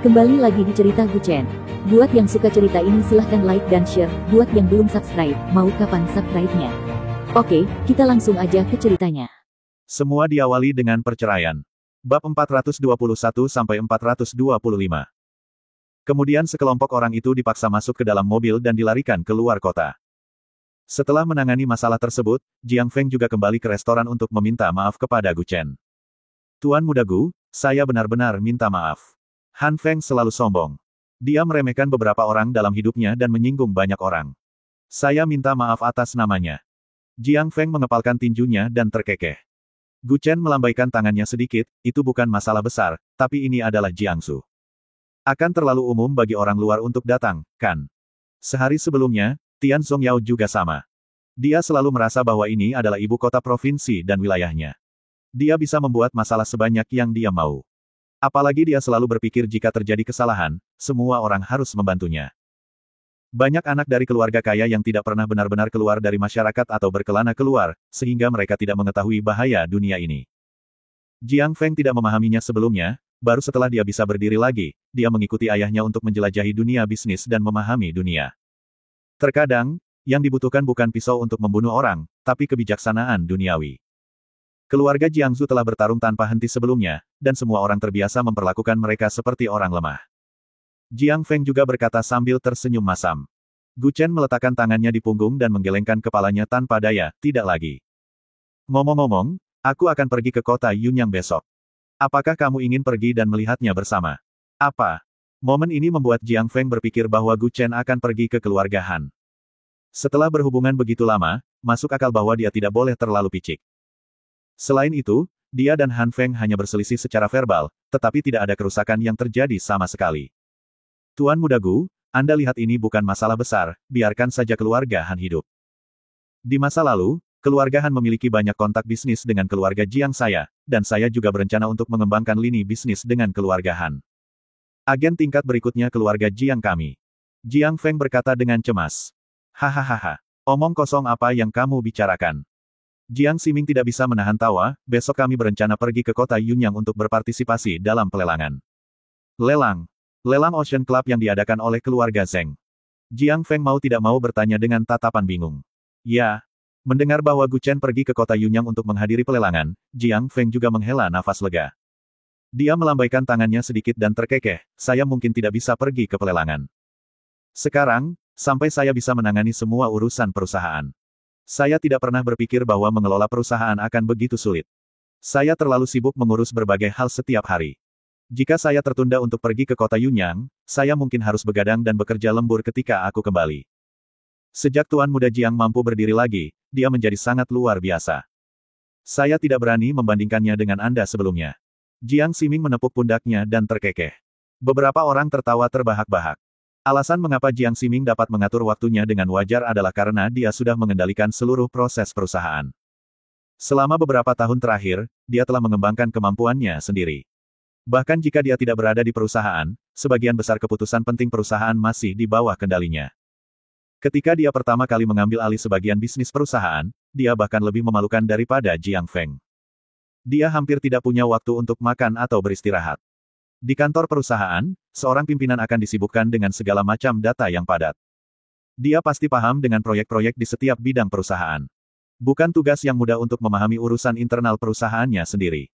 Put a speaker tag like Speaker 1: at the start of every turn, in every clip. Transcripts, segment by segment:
Speaker 1: Kembali lagi di cerita Guchen. Buat yang suka cerita ini silahkan like dan share, buat yang belum subscribe, mau kapan subscribe-nya? Oke, kita langsung aja ke ceritanya.
Speaker 2: Semua diawali dengan perceraian. Bab 421-425. Kemudian sekelompok orang itu dipaksa masuk ke dalam mobil dan dilarikan keluar kota. Setelah menangani masalah tersebut, Jiang Feng juga kembali ke restoran untuk meminta maaf kepada Guchen. Tuan Muda Gu, saya benar-benar minta maaf. Han Feng selalu sombong. Dia meremehkan beberapa orang dalam hidupnya dan menyinggung banyak orang. Saya minta maaf atas namanya. Jiang Feng mengepalkan tinjunya dan terkekeh. Guchen melambaikan tangannya sedikit, itu bukan masalah besar, tapi ini adalah Jiangsu. Akan terlalu umum bagi orang luar untuk datang, kan? Sehari sebelumnya, Tian Zongyao juga sama. Dia selalu merasa bahwa ini adalah ibu kota provinsi dan wilayahnya. Dia bisa membuat masalah sebanyak yang dia mau. Apalagi dia selalu berpikir jika terjadi kesalahan, semua orang harus membantunya. Banyak anak dari keluarga kaya yang tidak pernah benar-benar keluar dari masyarakat atau berkelana keluar, sehingga mereka tidak mengetahui bahaya dunia ini. Jiang Feng tidak memahaminya sebelumnya, baru setelah dia bisa berdiri lagi, dia mengikuti ayahnya untuk menjelajahi dunia bisnis dan memahami dunia. Terkadang, yang dibutuhkan bukan pisau untuk membunuh orang, tapi kebijaksanaan duniawi. Keluarga Jiangsu telah bertarung tanpa henti sebelumnya, dan semua orang terbiasa memperlakukan mereka seperti orang lemah. Jiang Feng juga berkata sambil tersenyum masam. Guchen meletakkan tangannya di punggung dan menggelengkan kepalanya tanpa daya, tidak lagi. Ngomong-ngomong, aku akan pergi ke kota Yunyang besok. Apakah kamu ingin pergi dan melihatnya bersama? Apa? Momen ini membuat Jiang Feng berpikir bahwa Guchen akan pergi ke keluarga Han. Setelah berhubungan begitu lama, masuk akal bahwa dia tidak boleh terlalu picik. Selain itu, dia dan Han Feng hanya berselisih secara verbal, tetapi tidak ada kerusakan yang terjadi sama sekali. Tuan Muda Gu, Anda lihat ini bukan masalah besar, biarkan saja keluarga Han hidup. Di masa lalu, keluarga Han memiliki banyak kontak bisnis dengan keluarga Jiang saya, dan saya juga berencana untuk mengembangkan lini bisnis dengan keluarga Han. Agen tingkat berikutnya keluarga Jiang kami. Jiang Feng berkata dengan cemas. Hahaha, omong kosong apa yang kamu bicarakan? Jiang Ximing tidak bisa menahan tawa, besok kami berencana pergi ke kota Yunyang untuk berpartisipasi dalam pelelangan. Lelang. Lelang Ocean Club yang diadakan oleh keluarga Zheng. Jiang Feng mau tidak mau bertanya dengan tatapan bingung. Ya. Mendengar bahwa Guchen pergi ke kota Yunyang untuk menghadiri pelelangan, Jiang Feng juga menghela nafas lega. Dia melambaikan tangannya sedikit dan terkekeh, saya mungkin tidak bisa pergi ke pelelangan. Sekarang, sampai saya bisa menangani semua urusan perusahaan. Saya tidak pernah berpikir bahwa mengelola perusahaan akan begitu sulit. Saya terlalu sibuk mengurus berbagai hal setiap hari. Jika saya tertunda untuk pergi ke kota Yunyang, saya mungkin harus begadang dan bekerja lembur ketika aku kembali. Sejak Tuan Muda Jiang mampu berdiri lagi, dia menjadi sangat luar biasa. Saya tidak berani membandingkannya dengan Anda sebelumnya. Jiang Ximing menepuk pundaknya dan terkekeh. Beberapa orang tertawa terbahak-bahak. Alasan mengapa Jiang Ximing dapat mengatur waktunya dengan wajar adalah karena dia sudah mengendalikan seluruh proses perusahaan. Selama beberapa tahun terakhir, dia telah mengembangkan kemampuannya sendiri. Bahkan jika dia tidak berada di perusahaan, sebagian besar keputusan penting perusahaan masih di bawah kendalinya. Ketika dia pertama kali mengambil alih sebagian bisnis perusahaan, dia bahkan lebih memalukan daripada Jiang Feng. Dia hampir tidak punya waktu untuk makan atau beristirahat. Di kantor perusahaan, seorang pimpinan akan disibukkan dengan segala macam data yang padat. Dia pasti paham dengan proyek-proyek di setiap bidang perusahaan. Bukan tugas yang mudah untuk memahami urusan internal perusahaannya sendiri.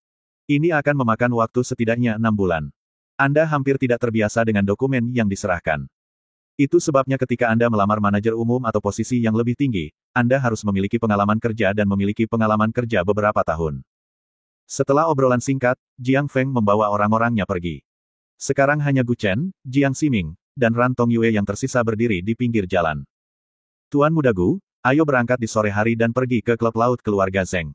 Speaker 2: Ini akan memakan waktu setidaknya 6 bulan. Anda hampir tidak terbiasa dengan dokumen yang diserahkan. Itu sebabnya ketika Anda melamar manajer umum atau posisi yang lebih tinggi, Anda harus memiliki pengalaman kerja dan memiliki pengalaman kerja beberapa tahun. Setelah obrolan singkat, Jiang Feng membawa orang-orangnya pergi. Sekarang hanya Guchen, Jiang Ximing, dan Ran Tongyue yang tersisa berdiri di pinggir jalan. Tuan Muda Gu, ayo berangkat di sore hari dan pergi ke klub laut keluarga Zheng.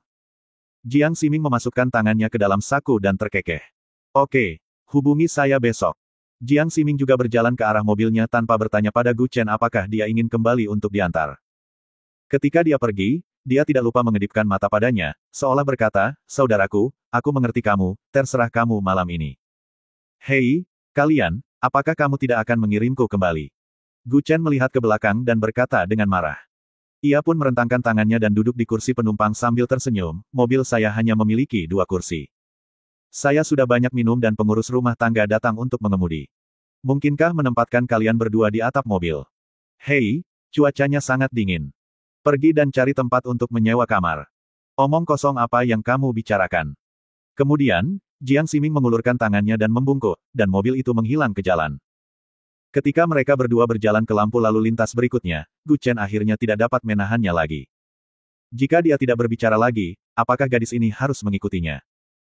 Speaker 2: Jiang Ximing memasukkan tangannya ke dalam saku dan terkekeh. Oke, hubungi saya besok. Jiang Ximing juga berjalan ke arah mobilnya tanpa bertanya pada Guchen apakah dia ingin kembali untuk diantar. Ketika dia pergi, dia tidak lupa mengedipkan mata padanya, seolah berkata, saudaraku, aku mengerti kamu, terserah kamu malam ini. Hei, kalian, apakah kamu tidak akan mengirimku kembali? Guchen melihat ke belakang dan berkata dengan marah. Ia pun merentangkan tangannya dan duduk di kursi penumpang sambil tersenyum, mobil saya hanya memiliki 2 kursi. Saya sudah banyak minum dan pengurus rumah tangga datang untuk mengemudi. Mungkinkah menempatkan kalian berdua di atap mobil? Hei, cuacanya sangat dingin. Pergi dan cari tempat untuk menyewa kamar. Omong kosong apa yang kamu bicarakan. Kemudian, Jiang Ximing mengulurkan tangannya dan membungkuk, dan mobil itu menghilang ke jalan. Ketika mereka berdua berjalan ke lampu lalu lintas berikutnya, Gu Chen akhirnya tidak dapat menahannya lagi. Jika dia tidak berbicara lagi, apakah gadis ini harus mengikutinya?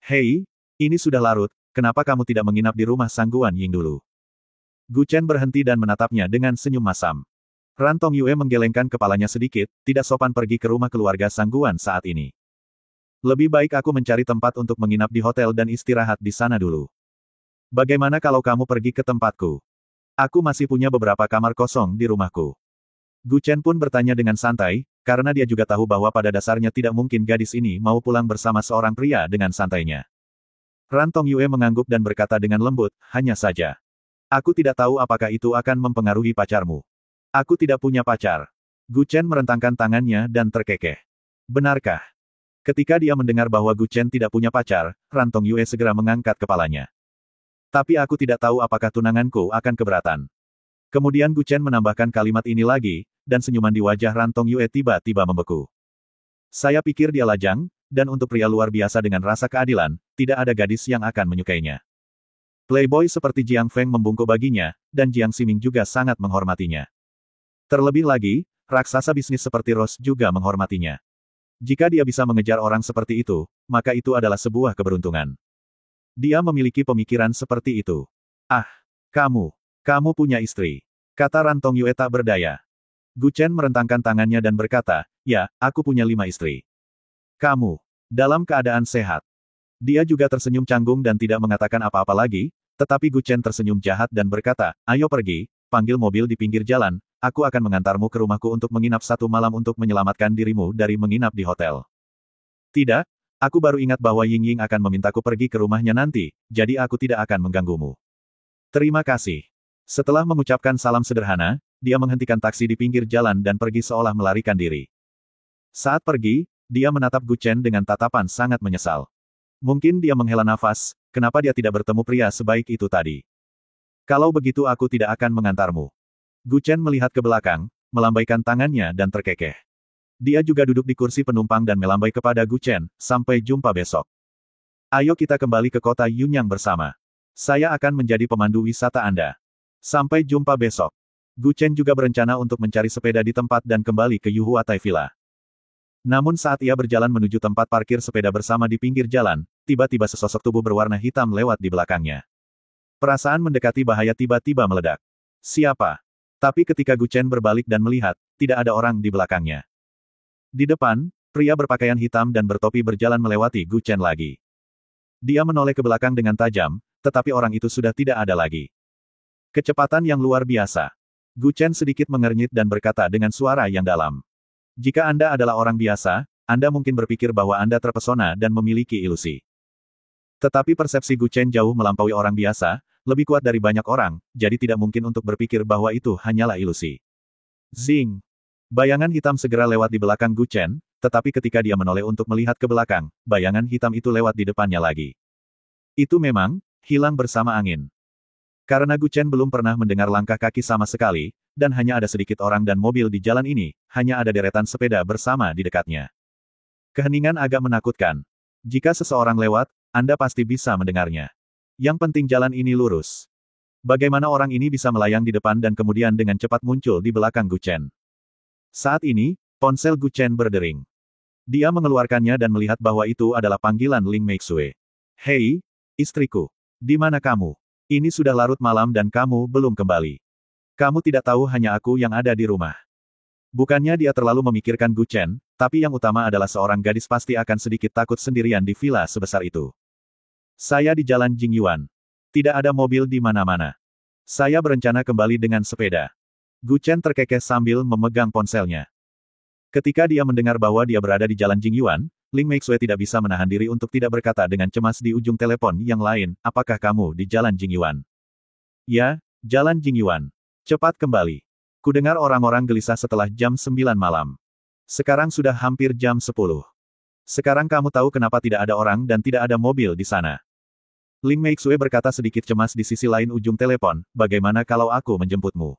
Speaker 2: Hei, ini sudah larut, kenapa kamu tidak menginap di rumah Sang Guan Ying dulu? Gu Chen berhenti dan menatapnya dengan senyum masam. Ran Tongyue menggelengkan kepalanya sedikit, tidak sopan pergi ke rumah keluarga Sang Guan saat ini. Lebih baik aku mencari tempat untuk menginap di hotel dan istirahat di sana dulu. Bagaimana kalau kamu pergi ke tempatku? Aku masih punya beberapa kamar kosong di rumahku. Gu Chen pun bertanya dengan santai, karena dia juga tahu bahwa pada dasarnya tidak mungkin gadis ini mau pulang bersama seorang pria dengan santainya. Ran Tongyue mengangguk dan berkata dengan lembut, hanya saja. Aku tidak tahu apakah itu akan mempengaruhi pacarmu. Aku tidak punya pacar. Gu Chen merentangkan tangannya dan terkekeh. Benarkah? Ketika dia mendengar bahwa Gu Chen tidak punya pacar, Ran Tongyue segera mengangkat kepalanya. Tapi aku tidak tahu apakah tunanganku akan keberatan. Kemudian Gu Chen menambahkan kalimat ini lagi, dan senyuman di wajah Ran Tongyue tiba-tiba membeku. Saya pikir dia lajang, dan untuk pria luar biasa dengan rasa keadilan, tidak ada gadis yang akan menyukainya. Playboy seperti Jiang Feng membungkuk baginya, dan Jiang Ximing juga sangat menghormatinya. Terlebih lagi, raksasa bisnis seperti Rose juga menghormatinya. Jika dia bisa mengejar orang seperti itu, maka itu adalah sebuah keberuntungan. Dia memiliki pemikiran seperti itu. Ah, kamu punya istri. Kata Ran Tongyue tak berdaya. Gu Chen merentangkan tangannya dan berkata, ya, aku punya 5 istri. Kamu, dalam keadaan sehat. Dia juga tersenyum canggung dan tidak mengatakan apa-apa lagi, tetapi Gu Chen tersenyum jahat dan berkata, ayo pergi, panggil mobil di pinggir jalan, aku akan mengantarmu ke rumahku untuk menginap 1 malam untuk menyelamatkan dirimu dari menginap di hotel. Tidak. Aku baru ingat bahwa Ying Ying akan memintaku pergi ke rumahnya nanti, jadi aku tidak akan mengganggumu. Terima kasih. Setelah mengucapkan salam sederhana, dia menghentikan taksi di pinggir jalan dan pergi seolah melarikan diri. Saat pergi, dia menatap Gu Chen dengan tatapan sangat menyesal. Mungkin dia menghela nafas, kenapa dia tidak bertemu pria sebaik itu tadi? Kalau begitu aku tidak akan mengantarmu. Gu Chen melihat ke belakang, melambaikan tangannya dan terkekeh. Dia juga duduk di kursi penumpang dan melambai kepada Gu Chen, sampai jumpa besok. Ayo kita kembali ke kota Yunyang bersama. Saya akan menjadi pemandu wisata Anda. Sampai jumpa besok. Gu Chen juga berencana untuk mencari sepeda di tempat dan kembali ke Yuhuatai Villa. Namun saat ia berjalan menuju tempat parkir sepeda bersama di pinggir jalan, tiba-tiba sesosok tubuh berwarna hitam lewat di belakangnya. Perasaan mendekati bahaya tiba-tiba meledak. Siapa? Tapi ketika Gu Chen berbalik dan melihat, tidak ada orang di belakangnya. Di depan, pria berpakaian hitam dan bertopi berjalan melewati Gu Chen lagi. Dia menoleh ke belakang dengan tajam, tetapi orang itu sudah tidak ada lagi. Kecepatan yang luar biasa. Gu Chen sedikit mengernyit dan berkata dengan suara yang dalam. Jika Anda adalah orang biasa, Anda mungkin berpikir bahwa Anda terpesona dan memiliki ilusi. Tetapi persepsi Gu Chen jauh melampaui orang biasa, lebih kuat dari banyak orang, jadi tidak mungkin untuk berpikir bahwa itu hanyalah ilusi. Zing! Bayangan hitam segera lewat di belakang Gu Chen, tetapi ketika dia menoleh untuk melihat ke belakang, bayangan hitam itu lewat di depannya lagi. Itu memang, hilang bersama angin. Karena Gu Chen belum pernah mendengar langkah kaki sama sekali, dan hanya ada sedikit orang dan mobil di jalan ini, hanya ada deretan sepeda bersama di dekatnya. Keheningan agak menakutkan. Jika seseorang lewat, Anda pasti bisa mendengarnya. Yang penting jalan ini lurus. Bagaimana orang ini bisa melayang di depan dan kemudian dengan cepat muncul di belakang Gu Chen? Saat ini, ponsel Gu Chen berdering. Dia mengeluarkannya dan melihat bahwa itu adalah panggilan Ling Meixue. Hei, istriku. Di mana kamu? Ini sudah larut malam dan kamu belum kembali. Kamu tidak tahu hanya aku yang ada di rumah. Bukannya dia terlalu memikirkan Gu Chen, tapi yang utama adalah seorang gadis pasti akan sedikit takut sendirian di villa sebesar itu. Saya di Jalan Jingyuan. Tidak ada mobil di mana-mana. Saya berencana kembali dengan sepeda. Gu Chen terkekeh sambil memegang ponselnya. Ketika dia mendengar bahwa dia berada di Jalan Jingyuan, Ling Meixue tidak bisa menahan diri untuk tidak berkata dengan cemas di ujung telepon yang lain, apakah kamu di Jalan Jingyuan? Ya, Jalan Jingyuan. Cepat kembali. Kudengar orang-orang gelisah setelah jam 9 malam. Sekarang sudah hampir jam 10. Sekarang kamu tahu kenapa tidak ada orang dan tidak ada mobil di sana. Ling Meixue berkata sedikit cemas di sisi lain ujung telepon, bagaimana kalau aku menjemputmu?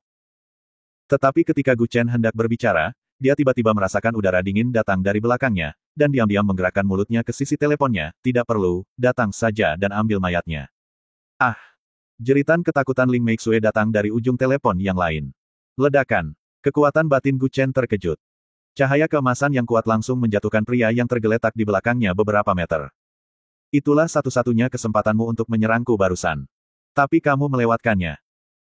Speaker 2: Tetapi ketika Gu Chen hendak berbicara, dia tiba-tiba merasakan udara dingin datang dari belakangnya, dan diam-diam menggerakkan mulutnya ke sisi teleponnya, tidak perlu, datang saja dan ambil mayatnya. Ah! Jeritan ketakutan Ling Meixue datang dari ujung telepon yang lain. Ledakan. Kekuatan batin Gu Chen terkejut. Cahaya keemasan yang kuat langsung menjatuhkan pria yang tergeletak di belakangnya beberapa meter. Itulah satu-satunya kesempatanmu untuk menyerangku barusan. Tapi kamu melewatkannya.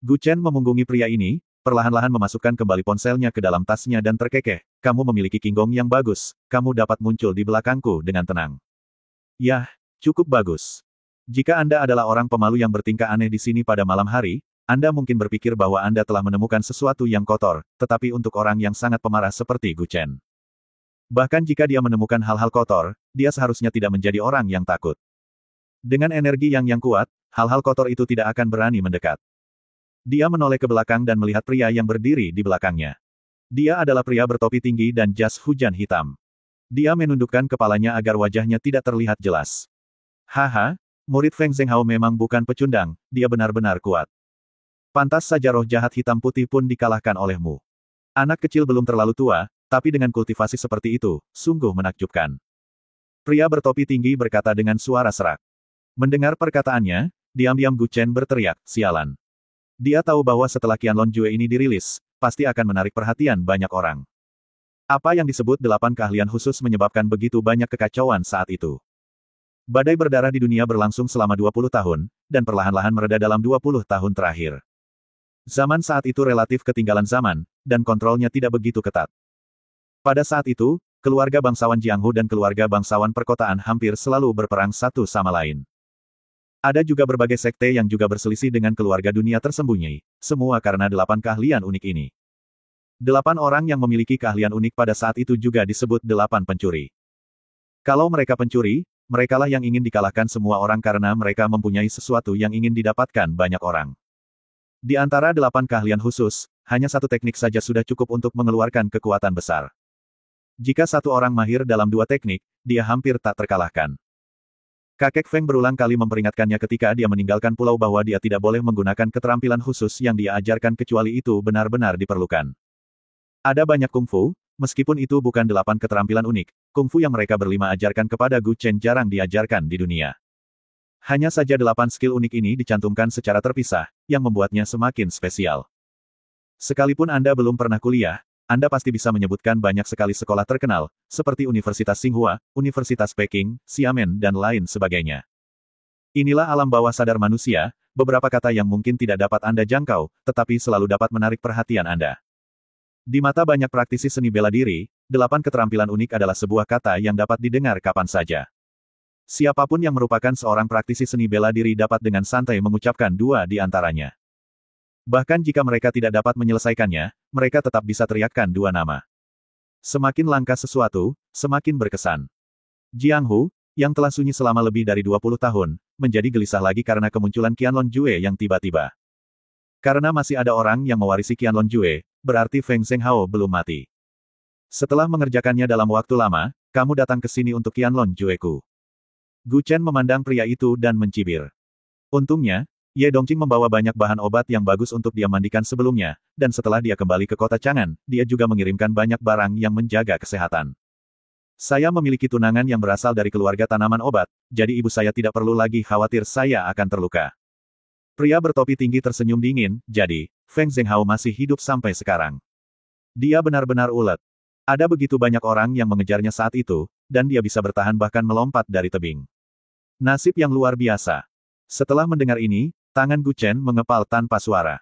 Speaker 2: Gu Chen memunggungi pria ini, perlahan-lahan memasukkan kembali ponselnya ke dalam tasnya dan terkekeh. Kamu memiliki kinggong yang bagus, kamu dapat muncul di belakangku dengan tenang. Yah, cukup bagus. Jika Anda adalah orang pemalu yang bertingkah aneh di sini pada malam hari, Anda mungkin berpikir bahwa Anda telah menemukan sesuatu yang kotor, tetapi untuk orang yang sangat pemarah seperti Gu Chen. Bahkan jika dia menemukan hal-hal kotor, dia seharusnya tidak menjadi orang yang takut. Dengan energi yang kuat, hal-hal kotor itu tidak akan berani mendekat. Dia menoleh ke belakang dan melihat pria yang berdiri di belakangnya. Dia adalah pria bertopi tinggi dan jas hujan hitam. Dia menundukkan kepalanya agar wajahnya tidak terlihat jelas. Haha, murid Feng Zhenghao memang bukan pecundang, dia benar-benar kuat. Pantas saja roh jahat hitam putih pun dikalahkan olehmu. Anak kecil belum terlalu tua, tapi dengan kultivasi seperti itu, sungguh menakjubkan. Pria bertopi tinggi berkata dengan suara serak. Mendengar perkataannya, diam-diam Gu Chen berteriak, sialan. Dia tahu bahwa setelah Qianlong Jue ini dirilis, pasti akan menarik perhatian banyak orang. Apa yang disebut 8 keahlian khusus menyebabkan begitu banyak kekacauan saat itu. Badai berdarah di dunia berlangsung selama 20 tahun, dan perlahan-lahan mereda dalam 20 tahun terakhir. Zaman saat itu relatif ketinggalan zaman, dan kontrolnya tidak begitu ketat. Pada saat itu, keluarga bangsawan Jianghu dan keluarga bangsawan perkotaan hampir selalu berperang satu sama lain. Ada juga berbagai sekte yang juga berselisih dengan keluarga dunia tersembunyi, semua karena 8 keahlian unik ini. 8 orang yang memiliki keahlian unik pada saat itu juga disebut 8 pencuri. Kalau mereka pencuri, merekalah yang ingin dikalahkan semua orang karena mereka mempunyai sesuatu yang ingin didapatkan banyak orang. Di antara 8 keahlian khusus, hanya satu teknik saja sudah cukup untuk mengeluarkan kekuatan besar. Jika satu orang mahir dalam 2 teknik, dia hampir tak terkalahkan. Kakek Feng berulang kali memperingatkannya ketika dia meninggalkan pulau bahwa dia tidak boleh menggunakan keterampilan khusus yang dia ajarkan kecuali itu benar-benar diperlukan. Ada banyak kungfu, meskipun itu bukan 8 keterampilan unik, kungfu yang mereka berlima ajarkan kepada Gu Chen jarang diajarkan di dunia. Hanya saja 8 skill unik ini dicantumkan secara terpisah, yang membuatnya semakin spesial. Sekalipun Anda belum pernah kuliah, Anda pasti bisa menyebutkan banyak sekali sekolah terkenal, seperti Universitas Tsinghua, Universitas Peking, Xiamen dan lain sebagainya. Inilah alam bawah sadar manusia, beberapa kata yang mungkin tidak dapat Anda jangkau, tetapi selalu dapat menarik perhatian Anda. Di mata banyak praktisi seni bela diri, 8 keterampilan unik adalah sebuah kata yang dapat didengar kapan saja. Siapapun yang merupakan seorang praktisi seni bela diri dapat dengan santai mengucapkan 2 di antaranya. Bahkan jika mereka tidak dapat menyelesaikannya, mereka tetap bisa teriakkan 2 nama. Semakin langka sesuatu, semakin berkesan. Jianghu, yang telah sunyi selama lebih dari 20 tahun, menjadi gelisah lagi karena kemunculan Qianlong Jue yang tiba-tiba. Karena masih ada orang yang mewarisi Qianlong Jue, berarti Feng Zhenghao belum mati. Setelah mengerjakannya dalam waktu lama, kamu datang ke sini untuk Qianlong Jue-ku. Gu Chen memandang pria itu dan mencibir. Untungnya, Ye Dongqing membawa banyak bahan obat yang bagus untuk dia mandikan sebelumnya, dan setelah dia kembali ke kota Chang'an, dia juga mengirimkan banyak barang yang menjaga kesehatan. Saya memiliki tunangan yang berasal dari keluarga tanaman obat, jadi ibu saya tidak perlu lagi khawatir saya akan terluka. Pria bertopi tinggi tersenyum dingin, jadi, Feng Zhenghao masih hidup sampai sekarang. Dia benar-benar ulet. Ada begitu banyak orang yang mengejarnya saat itu, dan dia bisa bertahan bahkan melompat dari tebing. Nasib yang luar biasa. Setelah mendengar ini, tangan Gu Chen mengepal tanpa suara.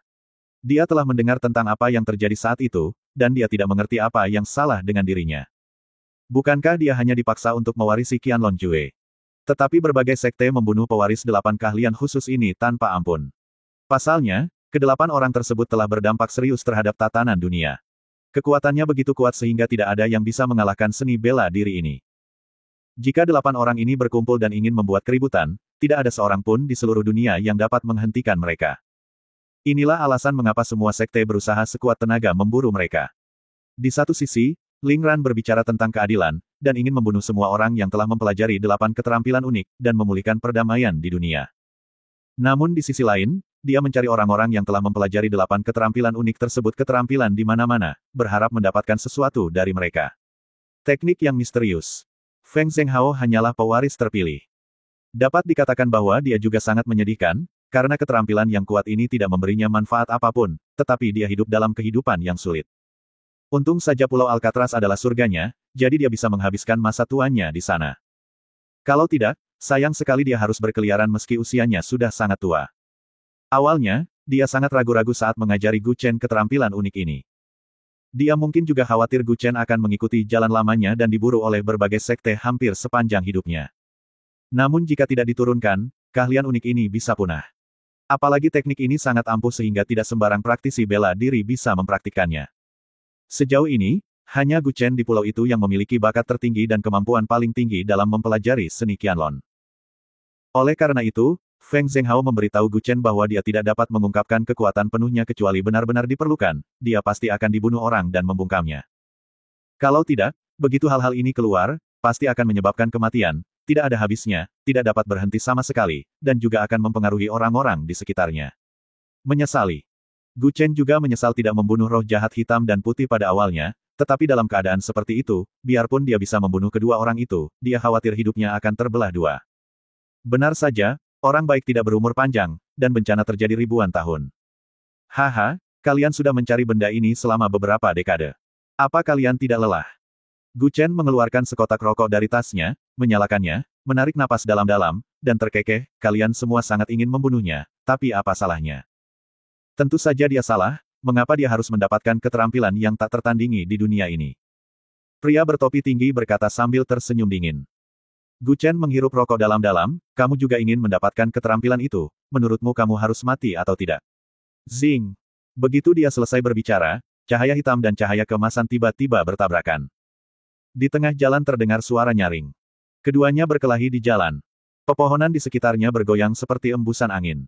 Speaker 2: Dia telah mendengar tentang apa yang terjadi saat itu, dan dia tidak mengerti apa yang salah dengan dirinya. Bukankah dia hanya dipaksa untuk mewarisi Qianlong Jue? Tetapi berbagai sekte membunuh pewaris 8 keahlian khusus ini tanpa ampun. Pasalnya, ke-8 orang tersebut telah berdampak serius terhadap tatanan dunia. Kekuatannya begitu kuat sehingga tidak ada yang bisa mengalahkan seni bela diri ini. Jika 8 orang ini berkumpul dan ingin membuat keributan, tidak ada seorang pun di seluruh dunia yang dapat menghentikan mereka. Inilah alasan mengapa semua sekte berusaha sekuat tenaga memburu mereka. Di satu sisi, Ling Ran berbicara tentang keadilan, dan ingin membunuh semua orang yang telah mempelajari 8 keterampilan unik, dan memulihkan perdamaian di dunia. Namun di sisi lain, dia mencari orang-orang yang telah mempelajari 8 keterampilan unik tersebut keterampilan di mana-mana, berharap mendapatkan sesuatu dari mereka. Teknik yang misterius. Feng Zhenghao hanyalah pewaris terpilih. Dapat dikatakan bahwa dia juga sangat menyedihkan, karena keterampilan yang kuat ini tidak memberinya manfaat apapun, tetapi dia hidup dalam kehidupan yang sulit. Untung saja Pulau Alcatraz adalah surganya, jadi dia bisa menghabiskan masa tuanya di sana. Kalau tidak, sayang sekali dia harus berkeliaran meski usianya sudah sangat tua. Awalnya, dia sangat ragu-ragu saat mengajari Gu Chen keterampilan unik ini. Dia mungkin juga khawatir Gu Chen akan mengikuti jalan lamanya dan diburu oleh berbagai sekte hampir sepanjang hidupnya. Namun jika tidak diturunkan, keahlian unik ini bisa punah. Apalagi teknik ini sangat ampuh sehingga tidak sembarang praktisi bela diri bisa mempraktikkannya. Sejauh ini, hanya Gu Chen di pulau itu yang memiliki bakat tertinggi dan kemampuan paling tinggi dalam mempelajari seni Qianlong. Oleh karena itu, Feng Zhenghao memberitahu Gu Chen bahwa dia tidak dapat mengungkapkan kekuatan penuhnya kecuali benar-benar diperlukan, dia pasti akan dibunuh orang dan membungkamnya. Kalau tidak, begitu hal-hal ini keluar, pasti akan menyebabkan kematian, tidak ada habisnya, tidak dapat berhenti sama sekali, dan juga akan mempengaruhi orang-orang di sekitarnya. Menyesali. Gu Chen juga menyesal tidak membunuh roh jahat hitam dan putih pada awalnya, tetapi dalam keadaan seperti itu, biarpun dia bisa membunuh kedua orang itu, dia khawatir hidupnya akan terbelah dua. Benar saja, orang baik tidak berumur panjang, dan bencana terjadi ribuan tahun. Haha, kalian sudah mencari benda ini selama beberapa dekade. Apa kalian tidak lelah? Gu Chen mengeluarkan sekotak rokok dari tasnya, menyalakannya, menarik napas dalam-dalam, dan terkekeh, kalian semua sangat ingin membunuhnya, tapi apa salahnya? Tentu saja dia salah, mengapa dia harus mendapatkan keterampilan yang tak tertandingi di dunia ini? Pria bertopi tinggi berkata sambil tersenyum dingin. Gu Chen menghirup rokok dalam-dalam, kamu juga ingin mendapatkan keterampilan itu, menurutmu kamu harus mati atau tidak? Zing! Begitu dia selesai berbicara, cahaya hitam dan cahaya keemasan tiba-tiba bertabrakan. Di tengah jalan terdengar suara nyaring. Keduanya berkelahi di jalan. Pepohonan di sekitarnya bergoyang seperti embusan angin.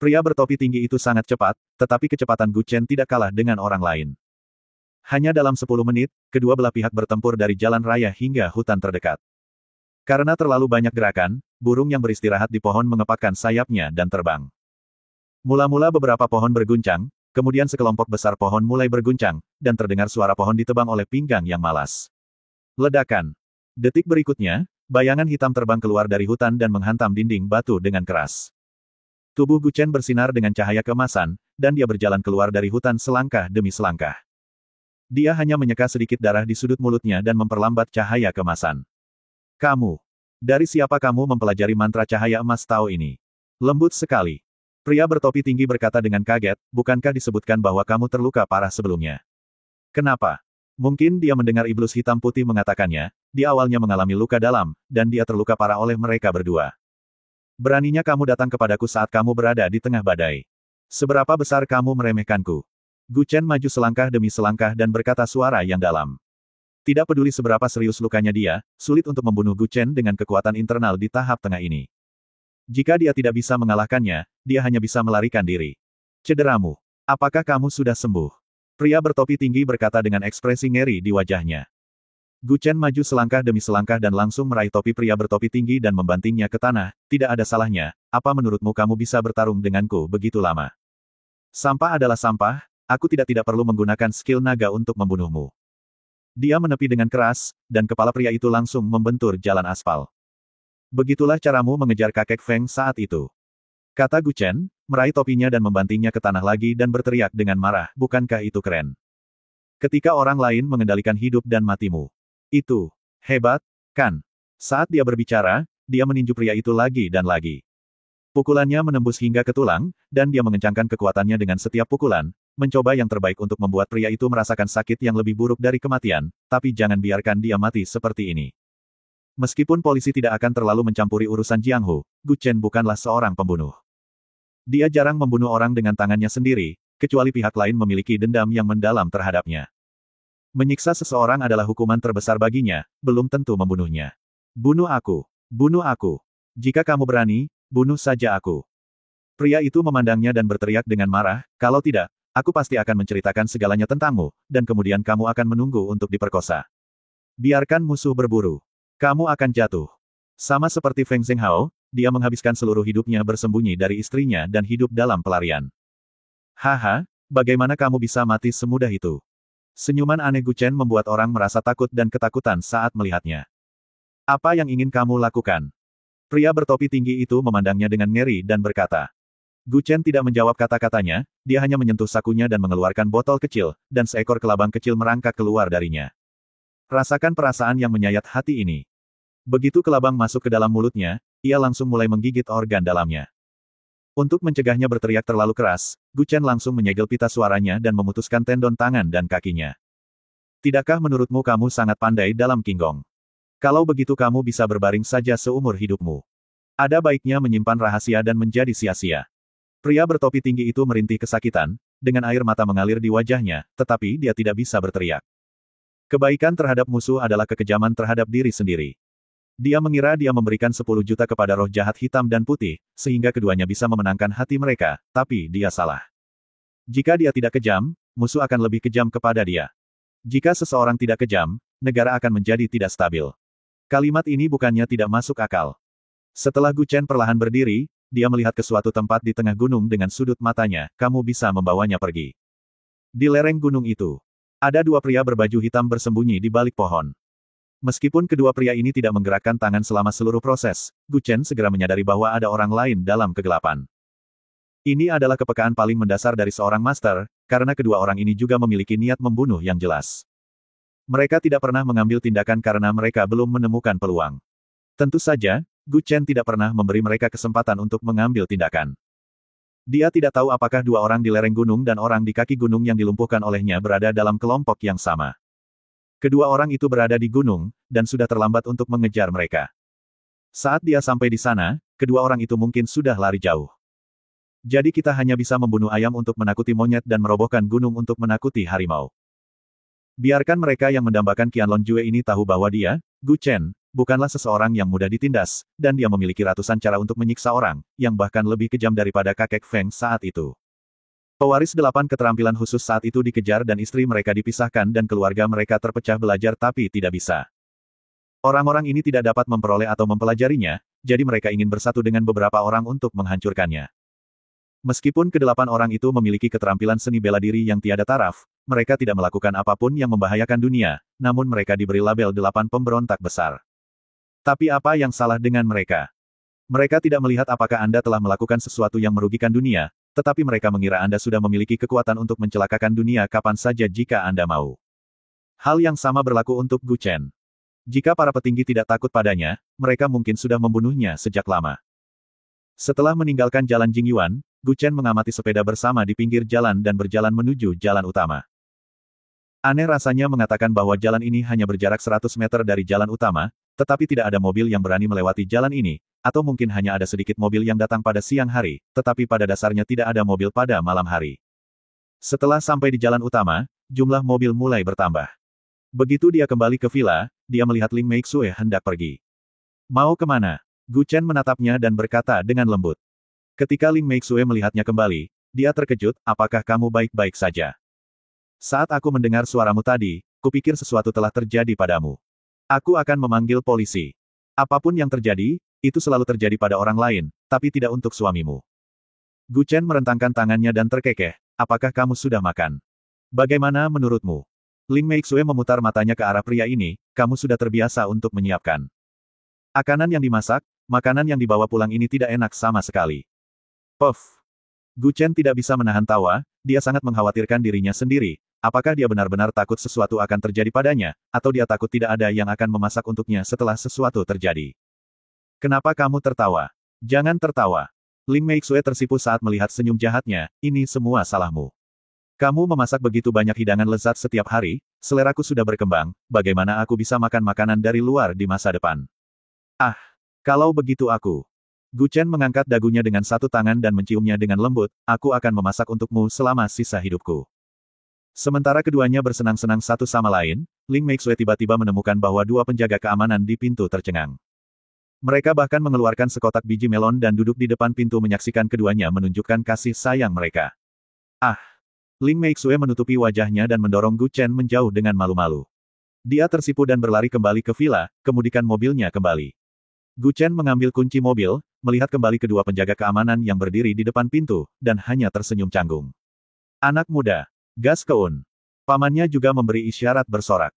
Speaker 2: Pria bertopi tinggi itu sangat cepat, tetapi kecepatan Gu Chen tidak kalah dengan orang lain. Hanya dalam 10 menit, kedua belah pihak bertempur dari jalan raya hingga hutan terdekat. Karena terlalu banyak gerakan, burung yang beristirahat di pohon mengepakkan sayapnya dan terbang. Mula-mula beberapa pohon berguncang, kemudian sekelompok besar pohon mulai berguncang, dan terdengar suara pohon ditebang oleh pinggang yang malas. Ledakan. Detik berikutnya, bayangan hitam terbang keluar dari hutan dan menghantam dinding batu dengan keras. Tubuh Gu Chen bersinar dengan cahaya keemasan, dan dia berjalan keluar dari hutan selangkah demi selangkah. Dia hanya menyeka sedikit darah di sudut mulutnya dan memperlambat cahaya keemasan. Kamu. Dari siapa kamu mempelajari mantra cahaya emas Tao ini? Lembut sekali. Pria bertopi tinggi berkata dengan kaget, bukankah disebutkan bahwa kamu terluka parah sebelumnya? Kenapa? Mungkin dia mendengar iblis hitam putih mengatakannya, dia awalnya mengalami luka dalam, dan dia terluka parah oleh mereka berdua. Beraninya kamu datang kepadaku saat kamu berada di tengah badai. Seberapa besar kamu meremehkanku? Gu Chen maju selangkah demi selangkah dan berkata suara yang dalam. Tidak peduli seberapa serius lukanya dia, sulit untuk membunuh Gu Chen dengan kekuatan internal di tahap tengah ini. Jika dia tidak bisa mengalahkannya, dia hanya bisa melarikan diri. Cederamu. Apakah kamu sudah sembuh? Pria bertopi tinggi berkata dengan ekspresi ngeri di wajahnya. Gu Chen maju selangkah demi selangkah dan langsung meraih topi pria bertopi tinggi dan membantingnya ke tanah. Tidak ada salahnya, apa menurutmu kamu bisa bertarung denganku begitu lama? Sampah adalah sampah, aku tidak perlu menggunakan skill naga untuk membunuhmu. Dia menepi dengan keras, dan kepala pria itu langsung membentur jalan aspal. Begitulah caramu mengejar kakek Feng saat itu. Kata Gu Chen, meraih topinya dan membantingnya ke tanah lagi dan berteriak dengan marah, bukankah itu keren? Ketika orang lain mengendalikan hidup dan matimu. Itu hebat, kan? Saat dia berbicara, dia meninju pria itu lagi dan lagi. Pukulannya menembus hingga ke tulang, dan dia mengencangkan kekuatannya dengan setiap pukulan, mencoba yang terbaik untuk membuat pria itu merasakan sakit yang lebih buruk dari kematian, tapi jangan biarkan dia mati seperti ini. Meskipun polisi tidak akan terlalu mencampuri urusan Jianghu, Gu Chen bukanlah seorang pembunuh. Dia jarang membunuh orang dengan tangannya sendiri, kecuali pihak lain memiliki dendam yang mendalam terhadapnya. Menyiksa seseorang adalah hukuman terbesar baginya, belum tentu membunuhnya. Bunuh aku. Bunuh aku. Jika kamu berani, bunuh saja aku. Pria itu memandangnya dan berteriak dengan marah, kalau tidak, aku pasti akan menceritakan segalanya tentangmu, dan kemudian kamu akan menunggu untuk diperkosa. Biarkan musuh berburu. Kamu akan jatuh. Sama seperti Feng Zhenghao, dia menghabiskan seluruh hidupnya bersembunyi dari istrinya dan hidup dalam pelarian. Haha, bagaimana kamu bisa mati semudah itu? Senyuman aneh Gu Chen membuat orang merasa takut dan ketakutan saat melihatnya. Apa yang ingin kamu lakukan? Pria bertopi tinggi itu memandangnya dengan ngeri dan berkata. Gu Chen tidak menjawab kata-katanya, dia hanya menyentuh sakunya dan mengeluarkan botol kecil, dan seekor kelabang kecil merangkak keluar darinya. Rasakan perasaan yang menyayat hati ini. Begitu kelabang masuk ke dalam mulutnya, ia langsung mulai menggigit organ dalamnya. Untuk mencegahnya berteriak terlalu keras, Gu Chen langsung menyegel pita suaranya dan memutuskan tendon tangan dan kakinya. Tidakkah menurutmu kamu sangat pandai dalam Qinggong? Kalau begitu kamu bisa berbaring saja seumur hidupmu. Ada baiknya menyimpan rahasia dan menjadi sia-sia. Pria bertopi tinggi itu merintih kesakitan, dengan air mata mengalir di wajahnya, tetapi dia tidak bisa berteriak. Kebaikan terhadap musuh adalah kekejaman terhadap diri sendiri. Dia mengira dia memberikan 10 juta kepada roh jahat hitam dan putih, sehingga keduanya bisa memenangkan hati mereka, tapi dia salah. Jika dia tidak kejam, musuh akan lebih kejam kepada dia. Jika seseorang tidak kejam, negara akan menjadi tidak stabil. Kalimat ini bukannya tidak masuk akal. Setelah Gu Chen perlahan berdiri, dia melihat ke suatu tempat di tengah gunung dengan sudut matanya, kamu bisa membawanya pergi. Di lereng gunung itu, ada dua pria berbaju hitam bersembunyi di balik pohon. Meskipun kedua pria ini tidak menggerakkan tangan selama seluruh proses, Gu Chen segera menyadari bahwa ada orang lain dalam kegelapan. Ini adalah kepekaan paling mendasar dari seorang master, karena kedua orang ini juga memiliki niat membunuh yang jelas. Mereka tidak pernah mengambil tindakan karena mereka belum menemukan peluang. Tentu saja, Gu Chen tidak pernah memberi mereka kesempatan untuk mengambil tindakan. Dia tidak tahu apakah dua orang di lereng gunung dan orang di kaki gunung yang dilumpuhkan olehnya berada dalam kelompok yang sama. Kedua orang itu berada di gunung, dan sudah terlambat untuk mengejar mereka. Saat dia sampai di sana, kedua orang itu mungkin sudah lari jauh. Jadi kita hanya bisa membunuh ayam untuk menakuti monyet dan merobohkan gunung untuk menakuti harimau. Biarkan mereka yang mendambakan Qianlong Jue ini tahu bahwa dia, Gu Chen, bukanlah seseorang yang mudah ditindas, dan dia memiliki ratusan cara untuk menyiksa orang, yang bahkan lebih kejam daripada kakek Feng saat itu. Pewaris 8 keterampilan khusus saat itu dikejar dan istri mereka dipisahkan dan keluarga mereka terpecah belajar tapi tidak bisa. Orang-orang ini tidak dapat memperoleh atau mempelajarinya, jadi mereka ingin bersatu dengan beberapa orang untuk menghancurkannya. Meskipun kedelapan orang itu memiliki keterampilan seni bela diri yang tiada taraf, mereka tidak melakukan apapun yang membahayakan dunia, namun mereka diberi label 8 pemberontak besar. Tapi apa yang salah dengan mereka? Mereka tidak melihat apakah Anda telah melakukan sesuatu yang merugikan dunia, tetapi mereka mengira Anda sudah memiliki kekuatan untuk mencelakakan dunia kapan saja jika Anda mau. Hal yang sama berlaku untuk Gu Chen. Jika para petinggi tidak takut padanya, mereka mungkin sudah membunuhnya sejak lama. Setelah meninggalkan jalan Jingyuan, Gu Chen mengamati sepeda bersama di pinggir jalan dan berjalan menuju jalan utama. Aneh rasanya mengatakan bahwa jalan ini hanya berjarak 100 meter dari jalan utama, tetapi tidak ada mobil yang berani melewati jalan ini, atau mungkin hanya ada sedikit mobil yang datang pada siang hari, tetapi pada dasarnya tidak ada mobil pada malam hari. Setelah sampai di jalan utama, jumlah mobil mulai bertambah. Begitu dia kembali ke villa, dia melihat Ling Meixue hendak pergi. Mau kemana? Gu Chen menatapnya dan berkata dengan lembut. Ketika Ling Meixue melihatnya kembali, dia terkejut, apakah kamu baik-baik saja? Saat aku mendengar suaramu tadi, kupikir sesuatu telah terjadi padamu. Aku akan memanggil polisi. Apapun yang terjadi, itu selalu terjadi pada orang lain, tapi tidak untuk suamimu. Gu Chen merentangkan tangannya dan terkekeh, apakah kamu sudah makan? Bagaimana menurutmu? Ling Meixue memutar matanya ke arah pria ini, kamu sudah terbiasa untuk menyiapkan. Makanan yang dimasak, makanan yang dibawa pulang ini tidak enak sama sekali. Puff. Gu Chen tidak bisa menahan tawa, dia sangat mengkhawatirkan dirinya sendiri. Apakah dia benar-benar takut sesuatu akan terjadi padanya, atau dia takut tidak ada yang akan memasak untuknya setelah sesuatu terjadi? Kenapa kamu tertawa? Jangan tertawa. Ling Meixue tersipu saat melihat senyum jahatnya, ini semua salahmu. Kamu memasak begitu banyak hidangan lezat setiap hari, seleraku sudah berkembang, bagaimana aku bisa makan makanan dari luar di masa depan? Ah, kalau begitu aku. Gu Chen mengangkat dagunya dengan satu tangan dan menciumnya dengan lembut, aku akan memasak untukmu selama sisa hidupku. Sementara keduanya bersenang-senang satu sama lain, Ling Meixue tiba-tiba menemukan bahwa dua penjaga keamanan di pintu tercengang. Mereka bahkan mengeluarkan sekotak biji melon dan duduk di depan pintu menyaksikan keduanya menunjukkan kasih sayang mereka. Ah! Ling Meixue menutupi wajahnya dan mendorong Gu Chen menjauh dengan malu-malu. Dia tersipu dan berlari kembali ke villa, kemudian mobilnya kembali. Gu Chen mengambil kunci mobil, melihat kembali kedua penjaga keamanan yang berdiri di depan pintu, dan hanya tersenyum canggung. Anak muda. Gas Keun. Pamannya juga memberi isyarat bersorak.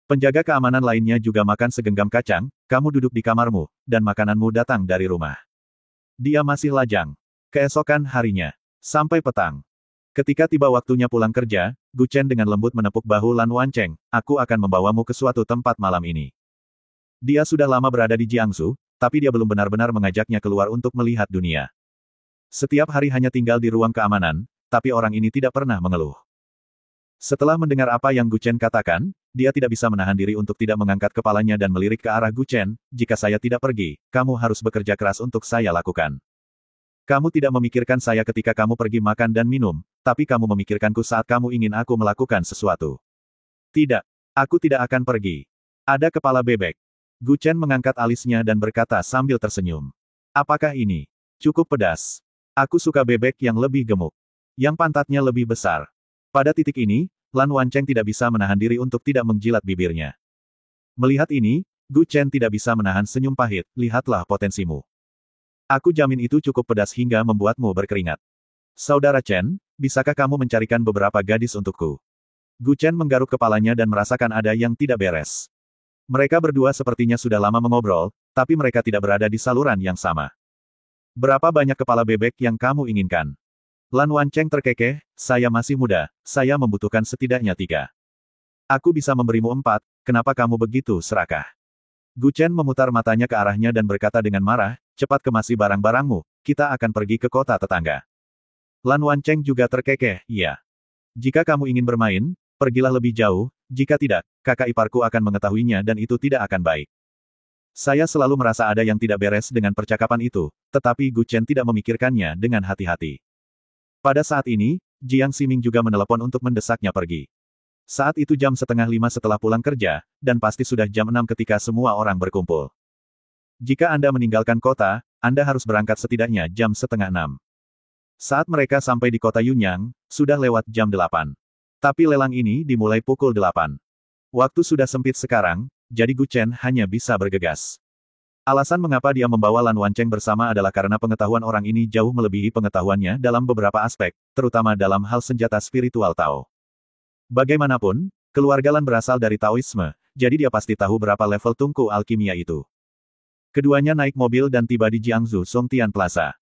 Speaker 2: Penjaga keamanan lainnya juga makan segenggam kacang, kamu duduk di kamarmu, dan makananmu datang dari rumah. Dia masih lajang. Keesokan harinya. Sampai petang. Ketika tiba waktunya pulang kerja, Gu Chen dengan lembut menepuk bahu Lan Wancheng, aku akan membawamu ke suatu tempat malam ini. Dia sudah lama berada di Jiangsu, tapi dia belum benar-benar mengajaknya keluar untuk melihat dunia. Setiap hari hanya tinggal di ruang keamanan, tapi orang ini tidak pernah mengeluh. Setelah mendengar apa yang Gu Chen katakan, dia tidak bisa menahan diri untuk tidak mengangkat kepalanya dan melirik ke arah Gu Chen, jika saya tidak pergi, kamu harus bekerja keras untuk saya lakukan. Kamu tidak memikirkan saya ketika kamu pergi makan dan minum, tapi kamu memikirkanku saat kamu ingin aku melakukan sesuatu. Tidak, aku tidak akan pergi. Ada kepala bebek. Gu Chen mengangkat alisnya dan berkata sambil tersenyum. Apakah ini cukup pedas? Aku suka bebek yang lebih gemuk. Yang pantatnya lebih besar. Pada titik ini, Lan Wancheng tidak bisa menahan diri untuk tidak menjilat bibirnya. Melihat ini, Gu Chen tidak bisa menahan senyum pahit, lihatlah potensimu. Aku jamin itu cukup pedas hingga membuatmu berkeringat. Saudara Chen, bisakah kamu mencarikan beberapa gadis untukku? Gu Chen menggaruk kepalanya dan merasakan ada yang tidak beres. Mereka berdua sepertinya sudah lama mengobrol, tapi mereka tidak berada di saluran yang sama. Berapa banyak kepala bebek yang kamu inginkan? Lan Wancheng terkekeh, saya masih muda, saya membutuhkan setidaknya 3. Aku bisa memberimu 4, kenapa kamu begitu serakah? Gu Chen memutar matanya ke arahnya dan berkata dengan marah, cepat kemasi barang-barangmu, kita akan pergi ke kota tetangga. Lan Wancheng juga terkekeh, iya. Jika kamu ingin bermain, pergilah lebih jauh, jika tidak, kakak iparku akan mengetahuinya dan itu tidak akan baik. Saya selalu merasa ada yang tidak beres dengan percakapan itu, tetapi Gu Chen tidak memikirkannya dengan hati-hati. Pada saat ini, Jiang Ximing juga menelepon untuk mendesaknya pergi. Saat itu jam 4:30 setelah pulang kerja, dan pasti sudah jam 6 ketika semua orang berkumpul. Jika Anda meninggalkan kota, Anda harus berangkat setidaknya jam 5:30. Saat mereka sampai di kota Yunyang, sudah lewat jam 8. Tapi lelang ini dimulai pukul 8. Waktu sudah sempit sekarang, jadi Gu Chen hanya bisa bergegas. Alasan mengapa dia membawa Lan Wancheng bersama adalah karena pengetahuan orang ini jauh melebihi pengetahuannya dalam beberapa aspek, terutama dalam hal senjata spiritual Tao. Bagaimanapun, keluarga Lan berasal dari Taoisme, jadi dia pasti tahu berapa level tungku alkimia itu. Keduanya naik mobil dan tiba di Jiangsu Songtian Plaza.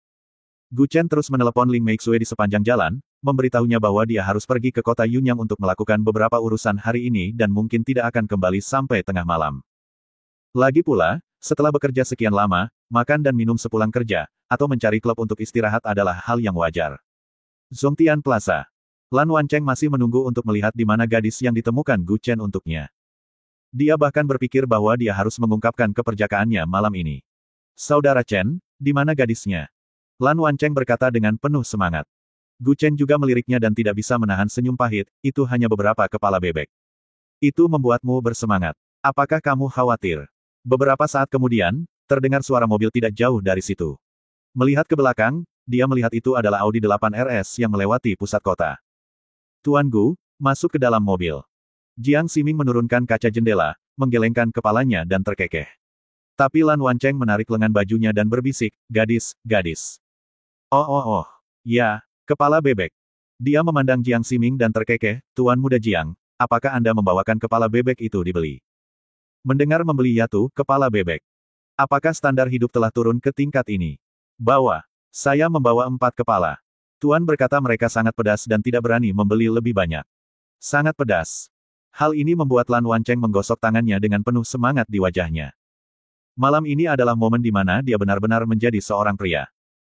Speaker 2: Gu Chen terus menelepon Ling Meixue di sepanjang jalan, memberitahunya bahwa dia harus pergi ke kota Yunyang untuk melakukan beberapa urusan hari ini dan mungkin tidak akan kembali sampai tengah malam. Lagi pula, setelah bekerja sekian lama, makan dan minum sepulang kerja, atau mencari klub untuk istirahat adalah hal yang wajar. Songtian Plaza. Lan Wancheng masih menunggu untuk melihat di mana gadis yang ditemukan Gu Chen untuknya. Dia bahkan berpikir bahwa dia harus mengungkapkan keperjakaannya malam ini. Saudara Chen, di mana gadisnya? Lan Wancheng berkata dengan penuh semangat. Gu Chen juga meliriknya dan tidak bisa menahan senyum pahit, itu hanya beberapa kepala bebek. Itu membuatmu bersemangat. Apakah kamu khawatir? Beberapa saat kemudian, terdengar suara mobil tidak jauh dari situ. Melihat ke belakang, dia melihat itu adalah Audi 8 RS yang melewati pusat kota. Tuan Gu, masuk ke dalam mobil. Jiang Ximing menurunkan kaca jendela, menggelengkan kepalanya dan terkekeh. Tapi Lan Wancheng menarik lengan bajunya dan berbisik, gadis, gadis. Oh, ya, kepala bebek. Dia memandang Jiang Ximing dan terkekeh, Tuan Muda Jiang, apakah Anda membawakan kepala bebek itu dibeli? Mendengar membeli yaitu kepala bebek. Apakah standar hidup telah turun ke tingkat ini? Bawa. Saya membawa 4 kepala. Tuan berkata mereka sangat pedas dan tidak berani membeli lebih banyak. Sangat pedas. Hal ini membuat Lan Wancheng menggosok tangannya dengan penuh semangat di wajahnya. Malam ini adalah momen di mana dia benar-benar menjadi seorang pria.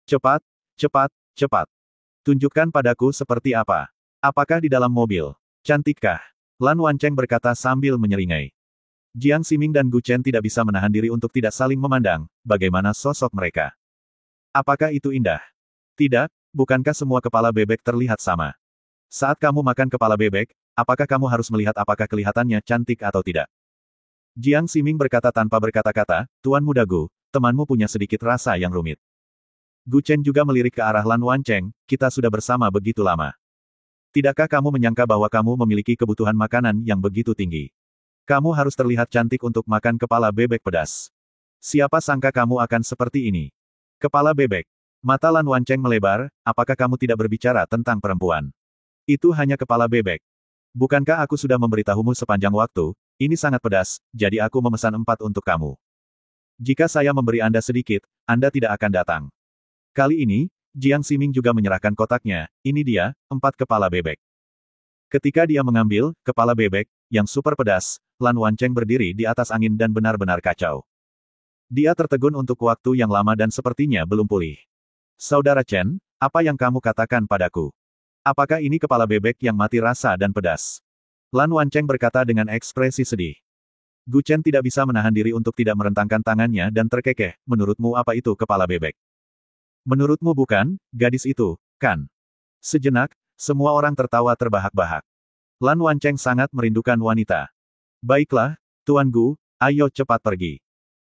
Speaker 2: Cepat, cepat, cepat. Tunjukkan padaku seperti apa. Apakah di dalam mobil? Cantikkah? Lan Wancheng berkata sambil menyeringai. Jiang Ximing dan Gu Chen tidak bisa menahan diri untuk tidak saling memandang, bagaimana sosok mereka. Apakah itu indah? Tidak, bukankah semua kepala bebek terlihat sama? Saat kamu makan kepala bebek, apakah kamu harus melihat apakah kelihatannya cantik atau tidak? Jiang Ximing berkata tanpa berkata-kata, Tuan Muda Gu, temanmu punya sedikit rasa yang rumit. Gu Chen juga melirik ke arah Lan Wancheng, kita sudah bersama begitu lama. Tidakkah kamu menyangka bahwa kamu memiliki kebutuhan makanan yang begitu tinggi? Kamu harus terlihat cantik untuk makan kepala bebek pedas. Siapa sangka kamu akan seperti ini? Kepala bebek. Mata Lan Wancheng melebar, apakah kamu tidak berbicara tentang perempuan? Itu hanya kepala bebek. Bukankah aku sudah memberitahumu sepanjang waktu, ini sangat pedas, jadi aku memesan 4 untuk kamu. Jika saya memberi Anda sedikit, Anda tidak akan datang. Kali ini, Jiang Ximing juga menyerahkan kotaknya, ini dia, 4 kepala bebek. Ketika dia mengambil kepala bebek, yang super pedas, Lan Wancheng berdiri di atas angin dan benar-benar kacau. Dia tertegun untuk waktu yang lama dan sepertinya belum pulih. Saudara Chen, apa yang kamu katakan padaku? Apakah ini kepala bebek yang mati rasa dan pedas? Lan Wancheng berkata dengan ekspresi sedih. Gu Chen tidak bisa menahan diri untuk tidak merentangkan tangannya dan terkekeh, menurutmu apa itu kepala bebek? Menurutmu bukan, gadis itu, kan? Sejenak, semua orang tertawa terbahak-bahak. Lan Wancheng sangat merindukan wanita. Baiklah, Tuan Gu, ayo cepat pergi.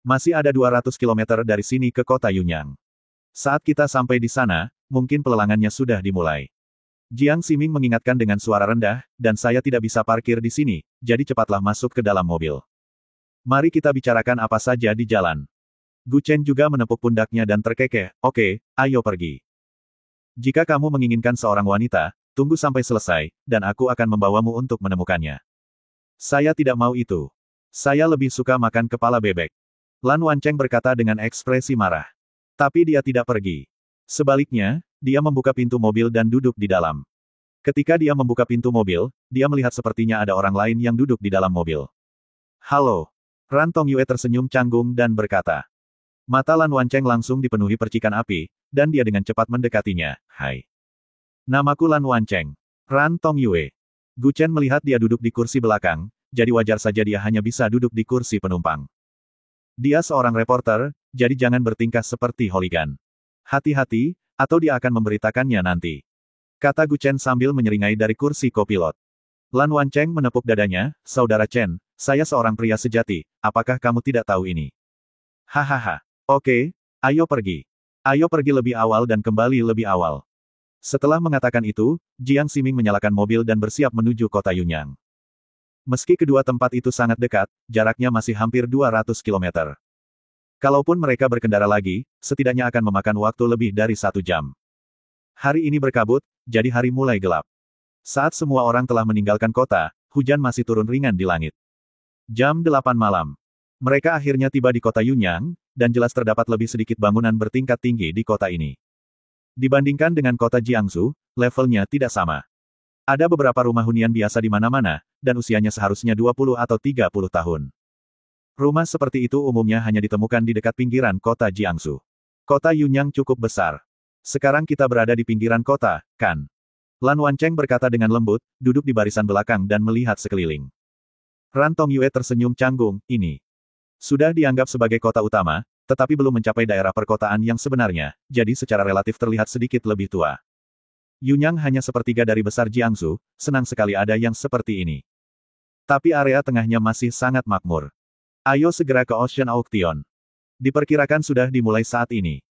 Speaker 2: Masih ada 200 km dari sini ke kota Yunyang. Saat kita sampai di sana, mungkin pelelangannya sudah dimulai. Jiang Ximing mengingatkan dengan suara rendah, dan saya tidak bisa parkir di sini, jadi cepatlah masuk ke dalam mobil. Mari kita bicarakan apa saja di jalan. Gu Chen juga menepuk pundaknya dan terkekeh, oke, ayo pergi. Jika kamu menginginkan seorang wanita, tunggu sampai selesai, dan aku akan membawamu untuk menemukannya. Saya tidak mau itu. Saya lebih suka makan kepala bebek. Lan Wancheng berkata dengan ekspresi marah. Tapi dia tidak pergi. Sebaliknya, dia membuka pintu mobil dan duduk di dalam. Ketika dia membuka pintu mobil, dia melihat sepertinya ada orang lain yang duduk di dalam mobil. Halo. Ran Tongyue tersenyum canggung dan berkata. Mata Lan Wancheng langsung dipenuhi percikan api, dan dia dengan cepat mendekatinya. Hai. Namaku Lan Wancheng. Ran Tongyue. Gu Chen melihat dia duduk di kursi belakang, jadi wajar saja dia hanya bisa duduk di kursi penumpang. Dia seorang reporter, jadi jangan bertingkah seperti hooligan. Hati-hati, atau dia akan memberitakannya nanti. Kata Gu Chen sambil menyeringai dari kursi kopilot. Lan Wancheng menepuk dadanya, Saudara Chen, saya seorang pria sejati, apakah kamu tidak tahu ini? Hahaha. Oke, ayo pergi. Ayo pergi lebih awal dan kembali lebih awal. Setelah mengatakan itu, Jiang Ximing menyalakan mobil dan bersiap menuju kota Yunyang. Meski kedua tempat itu sangat dekat, jaraknya masih hampir 200 km. Kalaupun mereka berkendara lagi, setidaknya akan memakan waktu lebih dari 1 jam. Hari ini berkabut, jadi hari mulai gelap. Saat semua orang telah meninggalkan kota, hujan masih turun ringan di langit. Jam 8 malam. Mereka akhirnya tiba di kota Yunyang, dan jelas terdapat lebih sedikit bangunan bertingkat tinggi di kota ini. Dibandingkan dengan kota Jiangsu, levelnya tidak sama. Ada beberapa rumah hunian biasa di mana-mana, dan usianya seharusnya 20 atau 30 tahun. Rumah seperti itu umumnya hanya ditemukan di dekat pinggiran kota Jiangsu. Kota Yunyang cukup besar. Sekarang kita berada di pinggiran kota, kan? Lan Wancheng berkata dengan lembut, duduk di barisan belakang dan melihat sekeliling. Ran Tongyue tersenyum canggung, ini sudah dianggap sebagai kota utama, tetapi belum mencapai daerah perkotaan yang sebenarnya, jadi secara relatif terlihat sedikit lebih tua. Yunyang hanya sepertiga dari besar Jiangsu, senang sekali ada yang seperti ini. Tapi area tengahnya masih sangat makmur. Ayo segera ke Ocean Auction. Diperkirakan sudah dimulai saat ini.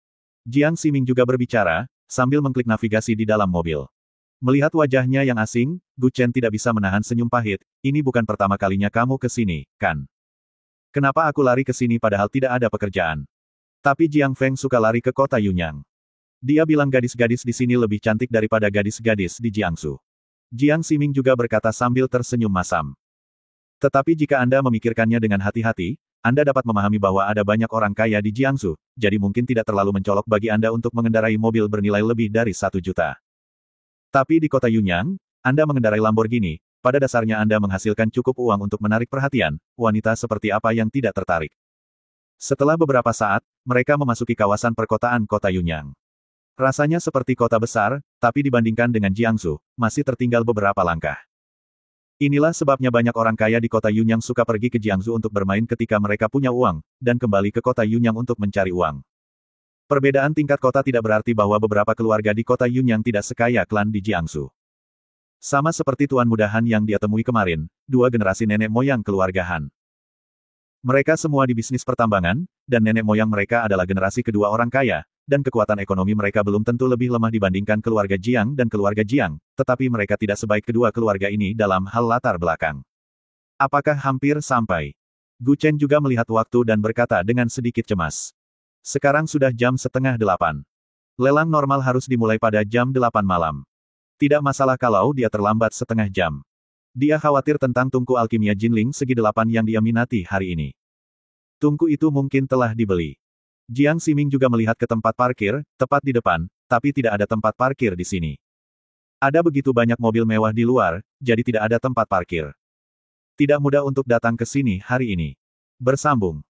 Speaker 2: Jiang Ximing juga berbicara, sambil mengklik navigasi di dalam mobil. Melihat wajahnya yang asing, Gu Chen tidak bisa menahan senyum pahit, ini bukan pertama kalinya kamu ke sini, kan? Kenapa aku lari ke sini padahal tidak ada pekerjaan? Tapi Jiang Feng suka lari ke kota Yunyang. Dia bilang gadis-gadis di sini lebih cantik daripada gadis-gadis di Jiangsu. Jiang Ximing juga berkata sambil tersenyum masam. Tetapi jika Anda memikirkannya dengan hati-hati, Anda dapat memahami bahwa ada banyak orang kaya di Jiangsu, jadi mungkin tidak terlalu mencolok bagi Anda untuk mengendarai mobil bernilai lebih dari 1 juta. Tapi di kota Yunyang, Anda mengendarai Lamborghini, pada dasarnya Anda menghasilkan cukup uang untuk menarik perhatian, wanita seperti apa yang tidak tertarik. Setelah beberapa saat, mereka memasuki kawasan perkotaan kota Yunyang. Rasanya seperti kota besar, tapi dibandingkan dengan Jiangsu, masih tertinggal beberapa langkah. Inilah sebabnya banyak orang kaya di kota Yunyang suka pergi ke Jiangsu untuk bermain ketika mereka punya uang, dan kembali ke kota Yunyang untuk mencari uang. Perbedaan tingkat kota tidak berarti bahwa beberapa keluarga di kota Yunyang tidak sekaya klan di Jiangsu. Sama seperti Tuan Muda Han yang dia temui kemarin, 2 generasi nenek moyang keluarga Han. Mereka semua di bisnis pertambangan, dan nenek moyang mereka adalah generasi kedua orang kaya, dan kekuatan ekonomi mereka belum tentu lebih lemah dibandingkan keluarga Jiang dan keluarga Jiang, tetapi mereka tidak sebaik kedua keluarga ini dalam hal latar belakang. Apakah hampir sampai? Gu Chen juga melihat waktu dan berkata dengan sedikit cemas. Sekarang sudah jam setengah 8. Lelang normal harus dimulai pada jam 8 malam. Tidak masalah kalau dia terlambat setengah jam. Dia khawatir tentang tungku alkimia Jinling segi 8 yang dia minati hari ini. Tungku itu mungkin telah dibeli. Jiang Ximing juga melihat ke tempat parkir, tepat di depan, tapi tidak ada tempat parkir di sini. Ada begitu banyak mobil mewah di luar, jadi tidak ada tempat parkir. Tidak mudah untuk datang ke sini hari ini. Bersambung.